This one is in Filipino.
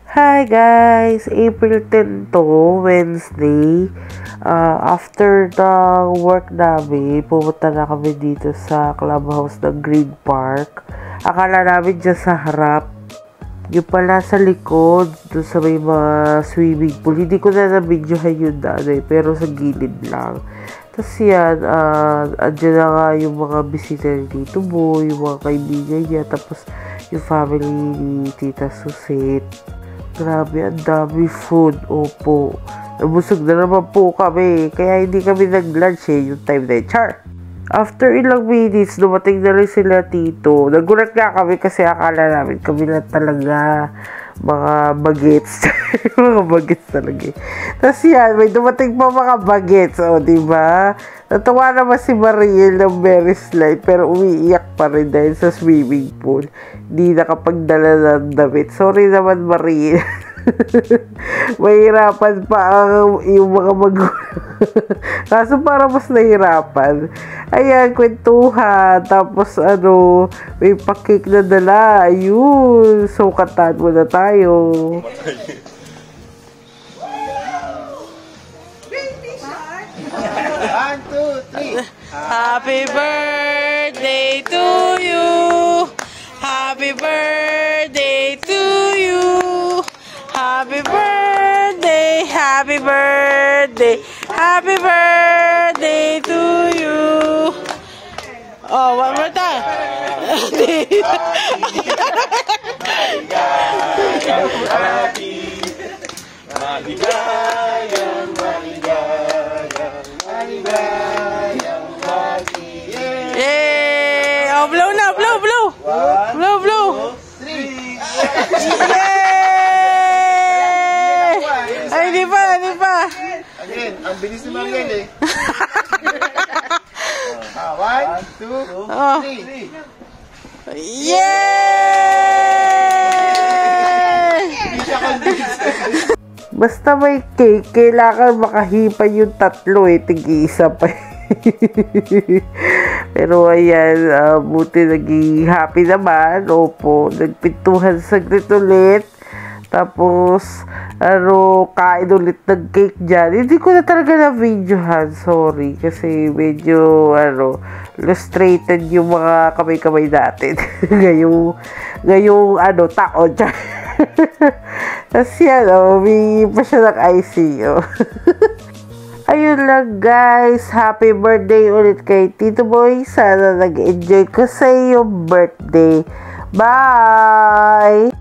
Hi guys! April 10 to, Wednesday. After the work namin, pumunta na kami dito sa clubhouse ng Green Park. Akala namin dyan sa harap. Yung pala sa likod, doon sa may mga swimming pool. Hindi ko na na-videohan yun pero sa gilid lang. Tapos yan, andyan na nga yung mga bisita ni Tito Boy, yung mga kaibigan niya, tapos yung family ni Tita Susit. Grabe, ang dami food. Opo. Nabusog na naman po kami. Kaya hindi kami nag-lunch yung time na yun. Char! After ilang minutes, dumating na rin sila Tito. Nagulat nga kami kasi akala namin kami lang talaga mga bagets. Mga bagets talaga. Tapos yan, may dumating pa mga bagets. O, diba? Natuwa naman si Mariel ng very slight pero umiiyak pa rin dahil sa swimming pool. Hindi nakapagdala ng damit. Sorry naman, Mariel. Mahirapan pa yung mga magulang. Kaso para mas nahirapan. Ayan, kwentuhan. Tapos may pakik na dala. Ayun, sukatan mo na tayo. One, two, three. Happy birthday to you. Happy birthday to you. Happy birthday, happy birthday, happy birthday to you. Oh, one more time. Yay! Oh, blow na, blow, blow. Blow, blow. Three. Ay, di pa. Again, ang bilis ni Mariel eh. One, two, three. Yay! Basta may cake, kailangan makahipa yung tatlo tig-isa pa. Pero ayan, buti naging happy naman. Opo, nagpintuhan saglit ulit. Tapos, kain ulit ng cake dyan. Hindi ko na talaga na-videohan. Sorry. Kasi medyo, illustrated yung mga kamay-kamay natin. ngayong taon dyan. Tapos yan, humingi pa siya ng ICU. Ayun lang guys. Happy birthday ulit kay Tito Boy. Sana nag-enjoy ko sa iyong birthday. Bye!